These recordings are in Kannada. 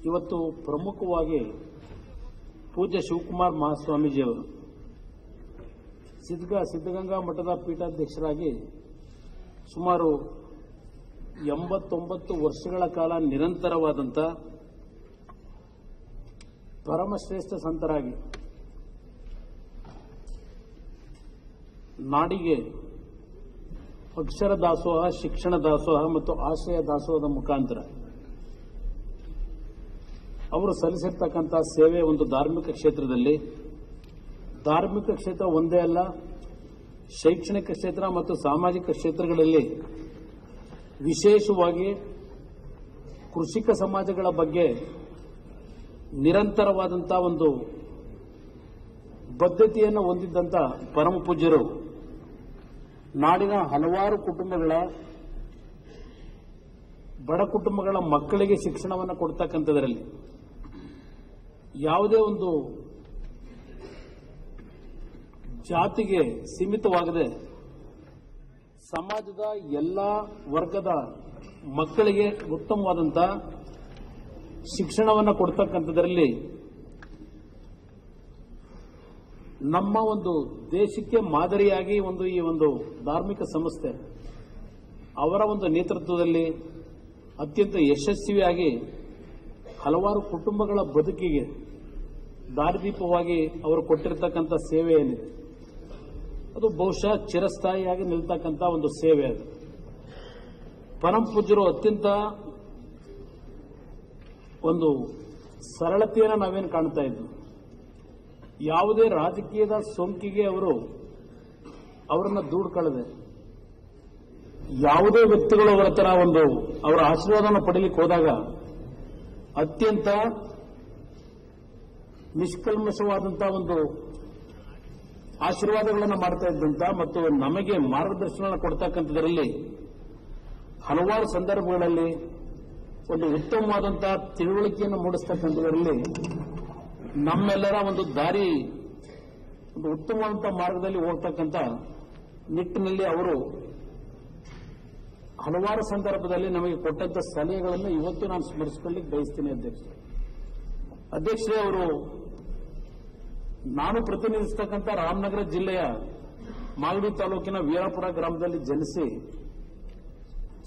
ಇವತ್ತು ಪ್ರಮುಖವಾಗಿ ಪೂಜ್ಯ ಶಿವಕುಮಾರ್ ಮಹಾಸ್ವಾಮೀಜಿಯವರು ಸಿದ್ಧಗಂಗಾ ಮಠದ ಪೀಠಾಧ್ಯಕ್ಷರಾಗಿ ಸುಮಾರು 89 ವರ್ಷಗಳ ಕಾಲ ನಿರಂತರವಾದಂಥ ಪರಮಶ್ರೇಷ್ಠ ಸಂತರಾಗಿ ನಾಡಿಗೆ ಅಕ್ಷರ ದಾಸೋಹ, ಶಿಕ್ಷಣ ದಾಸೋಹ ಮತ್ತು ಆಶ್ರಯ ದಾಸೋಹದ ಮುಖಾಂತರ ಅವರು ಸಲ್ಲಿಸಿರ್ತಕ್ಕಂಥ ಸೇವೆ ಒಂದು ಧಾರ್ಮಿಕ ಕ್ಷೇತ್ರದಲ್ಲಿ, ಧಾರ್ಮಿಕ ಕ್ಷೇತ್ರ ಒಂದೇ ಅಲ್ಲ, ಶೈಕ್ಷಣಿಕ ಕ್ಷೇತ್ರ ಮತ್ತು ಸಾಮಾಜಿಕ ಕ್ಷೇತ್ರಗಳಲ್ಲಿ ವಿಶೇಷವಾಗಿ ಕೃಷಿಕ ಸಮಾಜಗಳ ಬಗ್ಗೆ ನಿರಂತರವಾದಂಥ ಒಂದು ಬದ್ಧತೆಯನ್ನು ಹೊಂದಿದ್ದಂಥ ಪರಮ ಪೂಜ್ಯರು ನಾಡಿನ ಹಲವಾರು ಕುಟುಂಬಗಳ, ಬಡ ಕುಟುಂಬಗಳ ಮಕ್ಕಳಿಗೆ ಶಿಕ್ಷಣವನ್ನು ಕೊಡ್ತಕ್ಕಂಥದ್ರಲ್ಲಿ ಯಾವುದೇ ಒಂದು ಜಾತಿಗೆ ಸೀಮಿತವಾಗದೆ ಸಮಾಜದ ಎಲ್ಲ ವರ್ಗದ ಮಕ್ಕಳಿಗೆ ಉತ್ತಮವಾದಂಥ ಶಿಕ್ಷಣವನ್ನು ಕೊಡ್ತಕ್ಕಂಥದ್ರಲ್ಲಿ ನಮ್ಮ ಒಂದು ದೇಶಕ್ಕೆ ಮಾದರಿಯಾಗಿ ಈ ಒಂದು ಧಾರ್ಮಿಕ ಸಂಸ್ಥೆ ಅವರ ಒಂದು ನೇತೃತ್ವದಲ್ಲಿ ಅತ್ಯಂತ ಯಶಸ್ವಿಯಾಗಿ ಹಲವಾರು ಕುಟುಂಬಗಳ ಬದುಕಿಗೆ ದಾರಿದೀಪವಾಗಿ ಅವರು ಕೊಟ್ಟಿರತಕ್ಕಂಥ ಸೇವೆ ಏನಿದೆ ಅದು ಬಹುಶಃ ಚಿರಸ್ಥಾಯಿಯಾಗಿ ನಿಲ್ತಕ್ಕಂಥ ಒಂದು ಸೇವೆ. ಅದು ಪರಮ ಪೂಜ್ಯರು ಅತ್ಯಂತ ಒಂದು ಸರಳತೆಯನ್ನು ನಾವೇನು ಕಾಣ್ತಾ ಇದ್ವಿ. ಯಾವುದೇ ರಾಜಕೀಯದ ಸೋಂಕಿಗೆ ಅವರನ್ನು ದೂಡ್ಕೊಳ್ಳದೆ, ಯಾವುದೇ ವ್ಯಕ್ತಿಗಳು ಅವರ ಹತ್ರ ಅವರ ಆಶೀರ್ವಾದವನ್ನು ಪಡೆಯಲಿಕ್ಕೆ ಹೋದಾಗ ಅತ್ಯಂತ ನಿಷ್ಕಲ್ಮಶವಾದಂತಹ ಒಂದು ಆಶೀರ್ವಾದಗಳನ್ನು ಮಾಡ್ತಾ ಇದ್ದಂತ ಮತ್ತು ನಮಗೆ ಮಾರ್ಗದರ್ಶನ ಕೊಡ್ತಕ್ಕಂಥದ್ರಲ್ಲಿ ಹಲವಾರು ಸಂದರ್ಭಗಳಲ್ಲಿ ಒಂದು ಉತ್ತಮವಾದಂತಹ ತಿಳುವಳಿಕೆಯನ್ನು ಮೂಡಿಸ್ತಕ್ಕಂಥದ್ರಲ್ಲಿ ನಮ್ಮೆಲ್ಲರ ಒಂದು ದಾರಿ, ಒಂದು ಉತ್ತಮವಾದಂತಹ ಮಾರ್ಗದಲ್ಲಿ ಹೋಗ್ತಕ್ಕಂಥ ನಿಟ್ಟಿನಲ್ಲಿ ಅವರು ಹಲವಾರು ಸಂದರ್ಭದಲ್ಲಿ ನಮಗೆ ಕೊಟ್ಟಂತ ಸಲಹೆಗಳನ್ನು ಇವತ್ತು ನಾನು ಸ್ಮರಿಸಿಕೊಳ್ಳಿಕ್ಕೆ ಬಯಸ್ತೀನಿ. ಅಧ್ಯಕ್ಷರೇ, ಅವರು ನಾನು ಪ್ರತಿನಿಧಿಸತಕ್ಕಂಥ ರಾಮನಗರ ಜಿಲ್ಲೆಯ ಮಾಗಡಿ ತಾಲೂಕಿನ ವೀರಾಪುರ ಗ್ರಾಮದಲ್ಲಿ ಜನಿಸಿ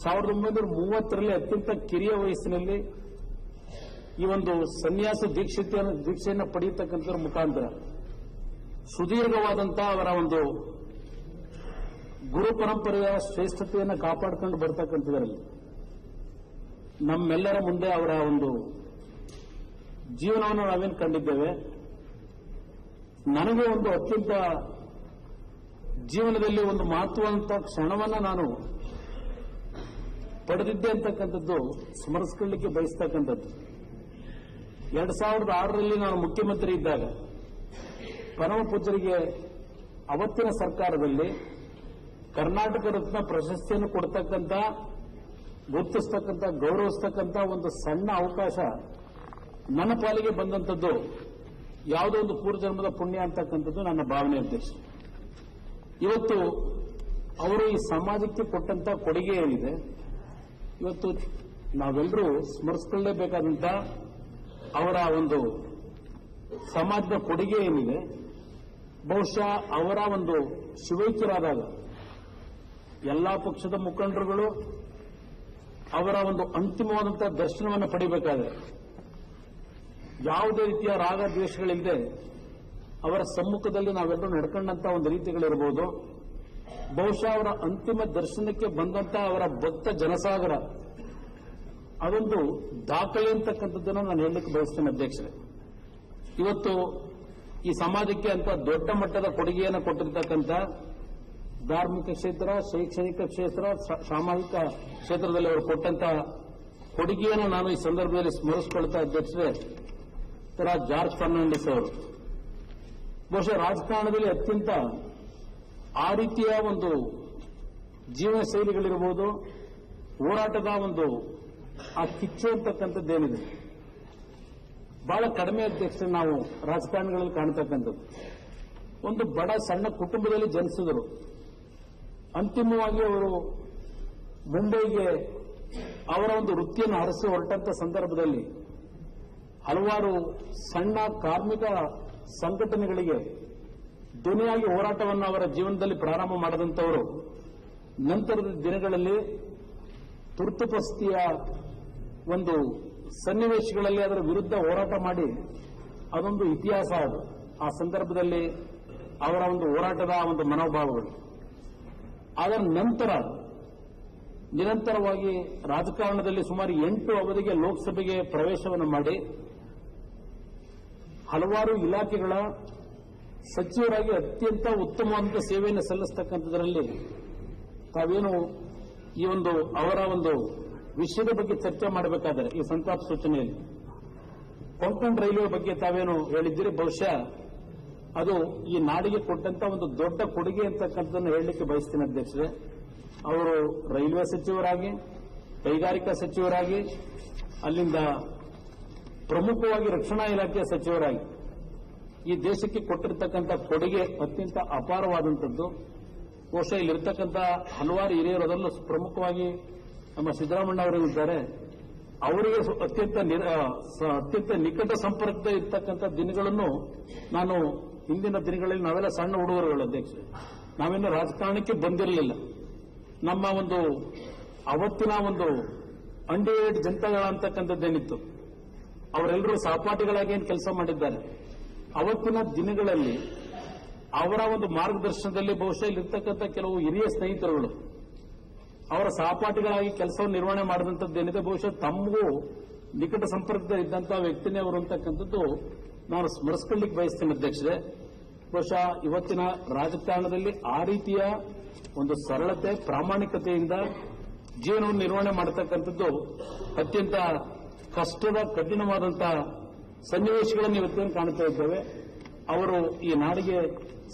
1930ರಲ್ಲಿ ಅತ್ಯಂತ ಕಿರಿಯ ವಯಸ್ಸಿನಲ್ಲಿ ಈ ಒಂದು ಸನ್ಯಾಸ ದೀಕ್ಷೆಯನ್ನು ಪಡೆಯತಕ್ಕಂಥದ್ರ ಮುಖಾಂತರ ಸುದೀರ್ಘವಾದಂತಹ ಅವರ ಒಂದು ಗುರು ಪರಂಪರೆಯ ಶ್ರೇಷ್ಠತೆಯನ್ನು ಕಾಪಾಡಿಕೊಂಡು ಬರ್ತಕ್ಕಂಥದ್ರಲ್ಲಿ ನಮ್ಮೆಲ್ಲರ ಮುಂದೆ ಅವರ ಒಂದು ಜೀವನವನ್ನು ನಾವೇನು ಕಂಡಿದ್ದೇವೆ. ನನಗೆ ಒಂದು ಅತ್ಯಂತ ಜೀವನದಲ್ಲಿ ಒಂದು ಮಹತ್ವವಂತ ಕ್ಷಣವನ್ನು ನಾನು ಪಡೆದಿದ್ದೆ ಅಂತಕ್ಕಂಥದ್ದು ಸ್ಮರಿಸಿಕೊಳ್ಳಲಿಕ್ಕೆ ಬಯಸ್ತಕ್ಕಂಥದ್ದು. 2006ರಲ್ಲಿ ನಾನು ಮುಖ್ಯಮಂತ್ರಿ ಇದ್ದಾಗ ಪರಮ ಪೂಜ್ಯರಿಗೆ ಅವತ್ತಿನ ಸರ್ಕಾರದಲ್ಲಿ ಕರ್ನಾಟಕ ರತ್ನ ಪ್ರಶಸ್ತಿಯನ್ನು ಕೊಡ್ತಕ್ಕಂಥ, ಗುರುತಿಸ್ತಕ್ಕಂಥ, ಗೌರವಿಸ್ತಕ್ಕಂಥ ಒಂದು ಸಣ್ಣ ಅವಕಾಶ ನನ್ನ ಪಾಲಿಗೆ ಬಂದಂಥದ್ದು ಯಾವುದೋ ಒಂದು ಪೂರ್ವಜನ್ಮದ ಪುಣ್ಯ ಅಂತಕ್ಕಂಥದ್ದು ನನ್ನ ಭಾವನೆ. ಅಧ್ಯಕ್ಷ, ಇವತ್ತು ಅವರು ಈ ಸಮಾಜಕ್ಕೆ ಕೊಟ್ಟಂತ ಕೊಡುಗೆ ಏನಿದೆ, ಇವತ್ತು ನಾವೆಲ್ಲರೂ ಸ್ಮರಿಸಿಕೊಳ್ಳಲೇಬೇಕಾದಂತ ಅವರ ಒಂದು ಸಮಾಜದ ಕೊಡುಗೆ ಏನಿದೆ, ಬಹುಶಃ ಅವರ ಒಂದು ಶಿವೈಕ್ಯರಾದಾಗ ಎಲ್ಲಾ ಪಕ್ಷದ ಮುಖಂಡರುಗಳು ಅವರ ಒಂದು ಅಂತಿಮವಾದಂತಹ ದರ್ಶನವನ್ನು ಪಡಿಬೇಕಾದ್ರೆ ಯಾವುದೇ ರೀತಿಯ ರಾಗ ದ್ವೇಷಗಳಿಲ್ಲದೆ ಅವರ ಸಮ್ಮುಖದಲ್ಲಿ ನಾವೆಲ್ಲರೂ ನಡ್ಕೊಂಡಂತ ಒಂದು ರೀತಿಗಳಿರಬಹುದು. ಬಹುಶಃ ಅವರ ಅಂತಿಮ ದರ್ಶನಕ್ಕೆ ಬಂದಂತ ಅವರ ಭಕ್ತ ಜನಸಾಗರ ಅದೊಂದು ದಾಖಲೆ ಅಂತಕ್ಕಂಥದ್ದನ್ನು ನಾನು ಹೇಳಲಿಕ್ಕೆ ಬಯಸ್ತೇನೆ. ಅಧ್ಯಕ್ಷರೇ, ಇವತ್ತು ಈ ಸಮಾಜಕ್ಕೆ ಅಂತ ದೊಡ್ಡ ಮಟ್ಟದ ಕೊಡುಗೆಯನ್ನು ಕೊಟ್ಟಿರ್ತಕ್ಕಂಥ ಧಾರ್ಮಿಕ ಕ್ಷೇತ್ರ, ಶೈಕ್ಷಣಿಕ ಕ್ಷೇತ್ರ, ಸಾಮಾಜಿಕ ಕ್ಷೇತ್ರದಲ್ಲಿ ಅವರು ಕೊಟ್ಟಂತ ಕೊಡುಗೆಯನ್ನು ನಾನು ಈ ಸಂದರ್ಭದಲ್ಲಿ ಸ್ಮರಿಸಿಕೊಳ್ತಾ. ಅಧ್ಯಕ್ಷರೇ, ಜಾರ್ಜ್ ಫರ್ನಾಂಡಿಸ್ ಅವರು ಬಹುಶಃ ರಾಜಕಾರಣದಲ್ಲಿ ಅತ್ಯಂತ ಆ ರೀತಿಯ ಒಂದು ಜೀವನ ಶೈಲಿಗಳಿರಬಹುದು, ಹೋರಾಟದ ಒಂದು ಆ ಕಿಚ್ಚು ಅಂತಕ್ಕಂಥದ್ದೇನಿದೆ ಬಹಳ ಕಡಿಮೆ. ಅಧ್ಯಕ್ಷರೇ, ನಾವು ರಾಜಕಾರಣಿಗಳಲ್ಲಿ ಕಾಣತಕ್ಕಂಥದ್ದು ಒಂದು ಬಡ ಸಣ್ಣ ಕುಟುಂಬದಲ್ಲಿ ಜನಿಸಿದರು. ಅಂತಿಮವಾಗಿ ಅವರು ಮುಂಬೈಗೆ ಅವರ ಒಂದು ವೃತ್ತಿಯನ್ನು ಹರಸಿ ಹೊರಟಂತ ಸಂದರ್ಭದಲ್ಲಿ ಹಲವಾರು ಸಣ್ಣ ಕಾರ್ಮಿಕ ಸಂಘಟನೆಗಳಿಗೆ ಧ್ವನಿಯಾಗಿ ಹೋರಾಟವನ್ನು ಅವರ ಜೀವನದಲ್ಲಿ ಪ್ರಾರಂಭ ಮಾಡಿದಂಥವರು ನಂತರದ ದಿನಗಳಲ್ಲಿ ತುರ್ತು ಪರಿಸ್ಥಿತಿಯ ಒಂದು ಸನ್ನಿವೇಶಗಳಲ್ಲಿ ಅದರ ವಿರುದ್ಧ ಹೋರಾಟ ಮಾಡಿ ಅದೊಂದು ಇತಿಹಾಸ. ಅದು ಆ ಸಂದರ್ಭದಲ್ಲಿ ಅವರ ಒಂದು ಹೋರಾಟದ ಒಂದು ಮನೋಭಾವಗಳು. ಅದರ ನಂತರ ನಿರಂತರವಾಗಿ ರಾಜಕಾರಣದಲ್ಲಿ ಸುಮಾರು 8 ಅವಧಿಗೆ ಲೋಕಸಭೆಗೆ ಪ್ರವೇಶವನ್ನು ಮಾಡಿ ಹಲವಾರು ಇಲಾಖೆಗಳ ಸಚಿವರಾಗಿ ಅತ್ಯಂತ ಉತ್ತಮವಾದ ಸೇವೆಯನ್ನು ಸಲ್ಲಿಸತಕ್ಕಂಥದ್ರಲ್ಲಿ ತಾವೇನು ಈ ಒಂದು ಅವರ ಒಂದು ವಿಷಯದ ಬಗ್ಗೆ ಚರ್ಚೆ ಮಾಡಬೇಕಾದರೆ ಈ ಸಂತಾಪ ಸೂಚನೆಯಲ್ಲಿ ಕೊಂಕಣ ರೈಲ್ವೆ ಬಗ್ಗೆ ತಾವೇನು ಹೇಳಿದ್ದೀರಿ, ಬಹುಶಃ ಅದು ಈ ನಾಡಿಗೆ ಕೊಟ್ಟಂತ ಒಂದು ದೊಡ್ಡ ಕೊಡುಗೆ ಅಂತಕ್ಕಂಥದ್ದನ್ನು ಹೇಳಲಿಕ್ಕೆ ಬಯಸ್ತೀನಿ ಅಧ್ಯಕ್ಷರೇ. ಅವರು ರೈಲ್ವೆ ಸಚಿವರಾಗಿ, ಕೈಗಾರಿಕಾ ಸಚಿವರಾಗಿ, ಅಲ್ಲಿಂದ ಪ್ರಮುಖವಾಗಿ ರಕ್ಷಣಾ ಇಲಾಖೆಯ ಸಚಿವರಾಗಿ ಈ ದೇಶಕ್ಕೆ ಕೊಟ್ಟಿರತಕ್ಕಂಥ ಕೊಡುಗೆ ಅತ್ಯಂತ ಅಪಾರವಾದಂಥದ್ದು. ಬಹುಶಃ ಇಲ್ಲಿರ್ತಕ್ಕಂಥ ಹಲವಾರು ಹಿರಿಯರು, ಅದರಲ್ಲೂ ಪ್ರಮುಖವಾಗಿ ನಮ್ಮ ಸಿದ್ದರಾಮಣ್ಣ ಅವರು ಇದ್ದಾರೆ, ಅವರಿಗೆ ಅತ್ಯಂತ ನಿಕಟ ಸಂಪರ್ಕ ಇರ್ತಕ್ಕಂಥ ದಿನಗಳನ್ನು ನಾನು ಹಿಂದಿನ ದಿನಗಳಲ್ಲಿ ನಾವೆಲ್ಲ ಸಣ್ಣ ಹುಡುಗರುಗಳು ಅಧ್ಯಕ್ಷ, ನಾವೇನು ರಾಜಕಾರಣಕ್ಕೆ ಬಂದಿರಲಿಲ್ಲ. ನಮ್ಮ ಒಂದು ಅವತ್ತಿನ ಒಂದು ಅಂಡೇಡ್ ಜನತಾದಳ ಅಂತಕ್ಕಂಥದ್ದೇನಿತ್ತು, ಅವರೆಲ್ಲರೂ ಸಹಪಾಠಿಗಳಾಗಿ ಏನು ಕೆಲಸ ಮಾಡಿದ್ದಾರೆ. ಅವತ್ತಿನ ದಿನಗಳಲ್ಲಿ ಅವರ ಒಂದು ಮಾರ್ಗದರ್ಶನದಲ್ಲಿ ಬಹುಶಃ ಇಲ್ಲಿರ್ತಕ್ಕಂಥ ಕೆಲವು ಹಿರಿಯ ಸ್ನೇಹಿತರುಗಳು ಅವರ ಸಹಪಾಠಿಗಳಾಗಿ ಕೆಲಸವನ್ನು ನಿರ್ವಹಣೆ ಮಾಡಿದಂಥದ್ದೇನಿದೆ, ಬಹುಶಃ ತಮಗೂ ನಿಕಟ ಸಂಪರ್ಕದಲ್ಲಿ ಇದ್ದಂತಹ ವ್ಯಕ್ತಿನೇ ಅವರು ಅಂತಕ್ಕಂಥದ್ದು ನಾನು ಸ್ಮರಿಸಿಕೊಳ್ಳಿಕ್ಕೆ ಬಯಸ್ತೇನೆ ಅಧ್ಯಕ್ಷರೇ. ಬಹುಶಃ ಇವತ್ತಿನ ರಾಜಕಾರಣದಲ್ಲಿ ಆ ರೀತಿಯ ಒಂದು ಸರಳತೆ, ಪ್ರಾಮಾಣಿಕತೆಯಿಂದ ಜೀವನವನ್ನು ನಿರ್ವಹಣೆ ಮಾಡತಕ್ಕಂಥದ್ದು ಅತ್ಯಂತ ಕಷ್ಟದ, ಕಠಿಣವಾದಂತಹ ಸನ್ನಿವೇಶಗಳನ್ನು ಇವತ್ತೇನು ಕಾಣ್ತಾ ಇದ್ದೇವೆ. ಅವರು ಈ ನಾಡಿಗೆ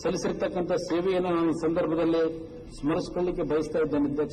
ಸಲ್ಲಿಸಿರ್ತಕ್ಕಂಥ ಸೇವೆಯನ್ನು ನಾನು ಈ ಸಂದರ್ಭದಲ್ಲಿ ಸ್ಮರಿಸಿಕೊಳ್ಳಿಕ್ಕೆ ಬಯಸ್ತಾ ಇದ್ದೇನೆ ಅಧ್ಯಕ್ಷ.